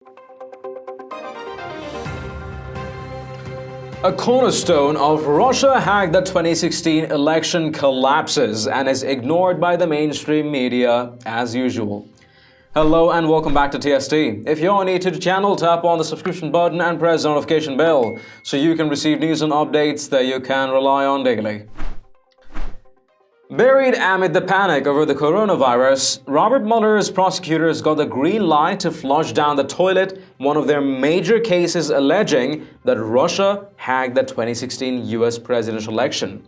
A cornerstone of Russia hacked the 2016 election collapses and is ignored by the mainstream media as usual. Hello and welcome back to TST. If you're new to the channel, tap on the subscription button and press the notification bell so you can receive news and updates that you can rely on daily. Buried amid the panic over the coronavirus, Robert Mueller's prosecutors got the green light to flush down the toilet one of their major cases alleging that Russia hacked the 2016 US presidential election.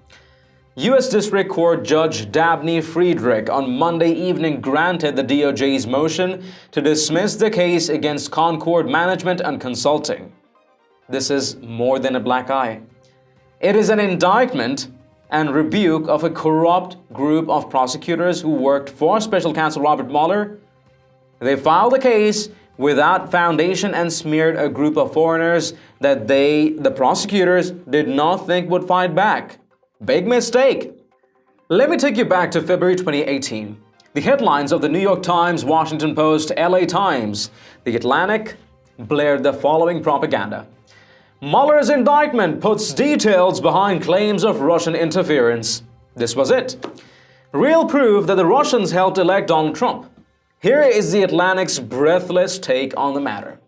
US District Court Judge Dabney Friedrich on Monday evening granted the DOJ's motion to dismiss the case against Concord Management and Consulting. This is more than a black eye. It is an indictment and rebuke of a corrupt group of prosecutors who worked for Special Counsel Robert Mueller. They filed a case without foundation and smeared a group of foreigners that the prosecutors, did not think would fight back. Big mistake. Let me take you back to February 2018. The headlines of the New York Times, Washington Post, LA Times, The Atlantic blared the following propaganda. Mueller's indictment puts details behind claims of Russian interference. This was it. Real proof that the Russians helped elect Donald Trump. Here is The Atlantic's breathless take on the matter.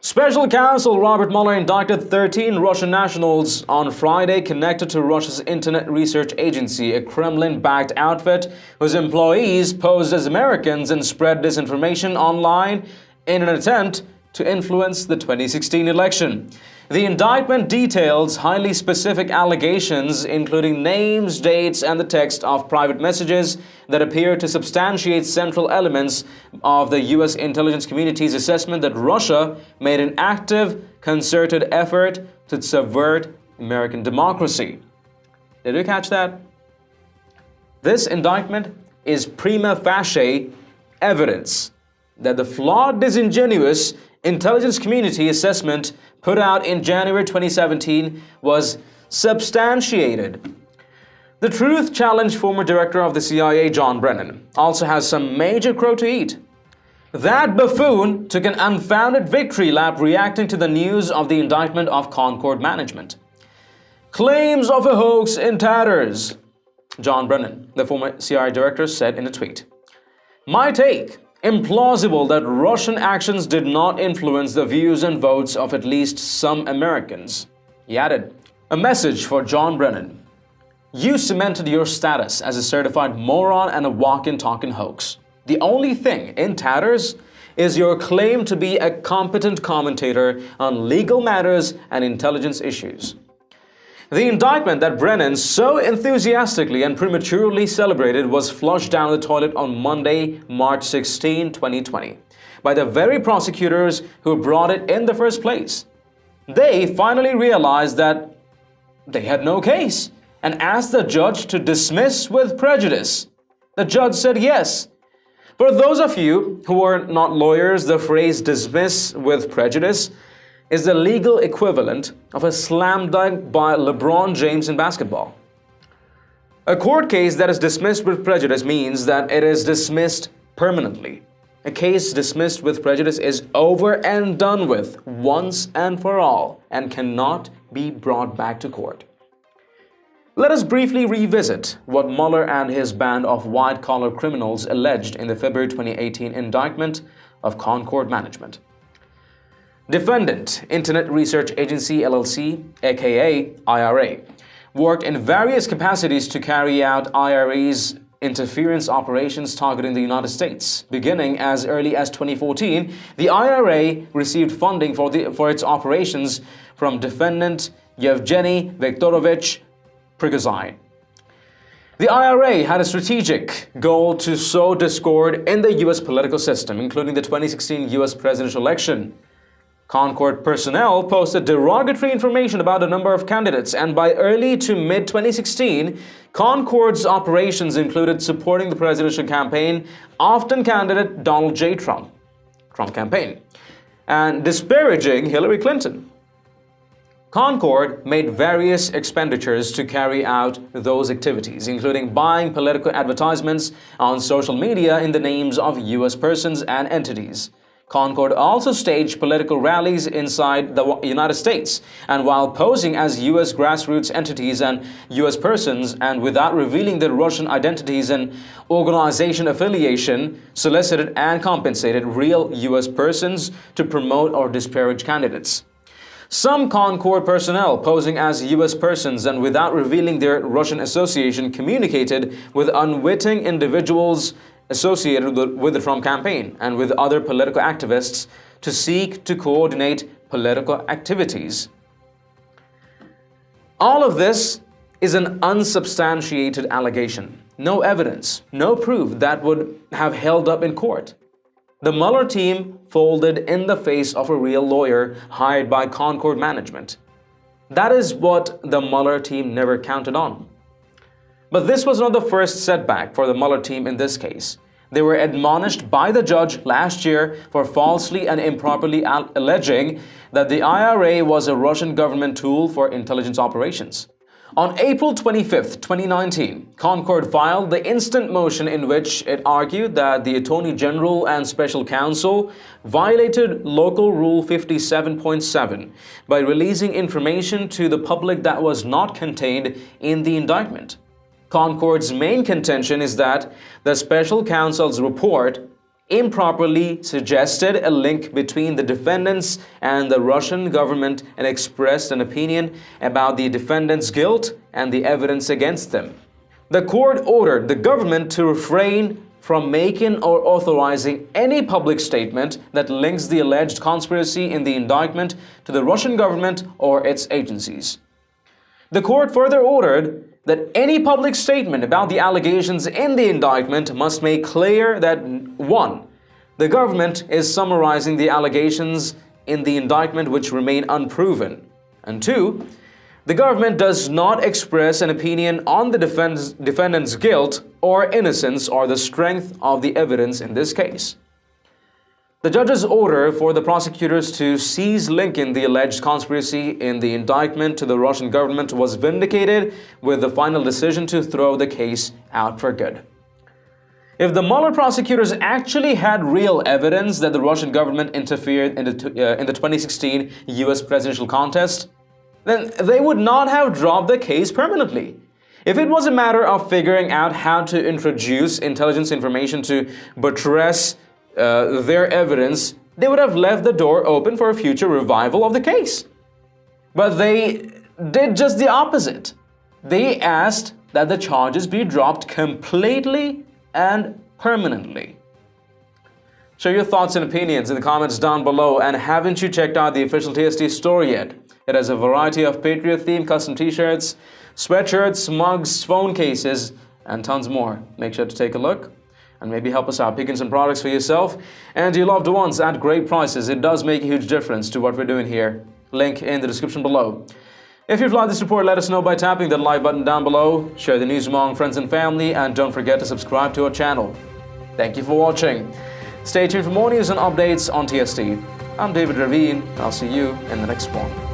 Special Counsel Robert Mueller indicted 13 Russian nationals on Friday connected to Russia's Internet Research Agency, a Kremlin-backed outfit whose employees posed as Americans and spread disinformation online in an attempt to influence the 2016 election. The indictment details highly specific allegations, including names, dates, and the text of private messages that appear to substantiate central elements of the U.S. intelligence community's assessment that Russia made an active, concerted effort to subvert American democracy. Did you catch that? This indictment is prima facie evidence that the flawed, disingenuous intelligence community assessment put out in January 2017 was substantiated. The Truth challenged former director of the CIA, John Brennan, also has some major crow to eat. That buffoon took an unfounded victory lap reacting to the news of the indictment of Concord Management. Claims of a hoax in tatters, John Brennan, the former CIA director, said in a tweet. My take: implausible that Russian actions did not influence the views and votes of at least some Americans. He added, a message for John Brennan. You cemented your status as a certified moron and a walk-in talking hoax. The only thing in tatters is your claim to be a competent commentator on legal matters and intelligence issues. The indictment that Brennan so enthusiastically and prematurely celebrated was flushed down the toilet on Monday, March 16, 2020, by the very prosecutors who brought it in the first place. They finally realized that they had no case and asked the judge to dismiss with prejudice. The judge said yes. For those of you who are not lawyers, the phrase dismiss with prejudice is the legal equivalent of a slam dunk by LeBron James in basketball. A court case that is dismissed with prejudice means that it is dismissed permanently. A case dismissed with prejudice is over and done with once and for all and cannot be brought back to court. Let us briefly revisit what Mueller and his band of white-collar criminals alleged in the February 2018 indictment of Concord Management. Defendant, Internet Research Agency LLC, aka IRA, worked in various capacities to carry out IRA's interference operations targeting the United States. Beginning as early as 2014, the IRA received funding for its operations from defendant Yevgeny Viktorovich Prigozhin. The IRA had a strategic goal to sow discord in the U.S. political system, including the 2016 U.S. presidential election. Concord personnel posted derogatory information about a number of candidates, and by early to mid-2016, Concord's operations included supporting the presidential campaign of then candidate Donald J. Trump campaign, and disparaging Hillary Clinton. Concord made various expenditures to carry out those activities, including buying political advertisements on social media in the names of U.S. persons and entities. Concord also staged political rallies inside the United States, and while posing as U.S. grassroots entities and U.S. persons, and without revealing their Russian identities and organization affiliation, solicited and compensated real U.S. persons to promote or disparage candidates. Some Concord personnel posing as U.S. persons and without revealing their Russian association communicated with unwitting individuals associated with the Trump campaign and with other political activists to seek to coordinate political activities. All of this is an unsubstantiated allegation. No evidence, no proof that would have held up in court. The Mueller team folded in the face of a real lawyer hired by Concord Management. That is what the Mueller team never counted on. But this was not the first setback for the Mueller team in this case. They were admonished by the judge last year for falsely and improperly alleging that the IRA was a Russian government tool for intelligence operations. On April 25, 2019, Concord filed the instant motion in which it argued that the Attorney General and Special Counsel violated Local Rule 57.7 by releasing information to the public that was not contained in the indictment. Concord's main contention is that the Special Counsel's report improperly suggested a link between the defendants and the Russian government and expressed an opinion about the defendants' guilt and the evidence against them. The court ordered the government to refrain from making or authorizing any public statement that links the alleged conspiracy in the indictment to the Russian government or its agencies. The court further ordered that any public statement about the allegations in the indictment must make clear that 1. The government is summarizing the allegations in the indictment which remain unproven, and 2. The government does not express an opinion on the defendant's guilt or innocence or the strength of the evidence in this case. The judge's order for the prosecutors to cease linking the alleged conspiracy in the indictment to the Russian government was vindicated with the final decision to throw the case out for good. If the Mueller prosecutors actually had real evidence that the Russian government interfered in the 2016 U.S. presidential contest, then they would not have dropped the case permanently. If it was a matter of figuring out how to introduce intelligence information to buttress their evidence, they would have left the door open for a future revival of the case. But they did just the opposite. They asked that the charges be dropped completely and permanently. Share your thoughts and opinions in the comments down below, and haven't you checked out the official TST store yet? It has a variety of Patriot-themed custom t-shirts, sweatshirts, mugs, phone cases, and tons more. Make sure to take a look and maybe help us out picking some products for yourself and your loved ones at great prices. It does make a huge difference to what we're doing here. Link in the description below. If you've liked this report, let us know by tapping that like button down below, share the news among friends and family, and don't forget to subscribe to our channel. Thank you for watching. Stay tuned for more news and updates on TST. I'm David Ravine, and I'll see you in the next one.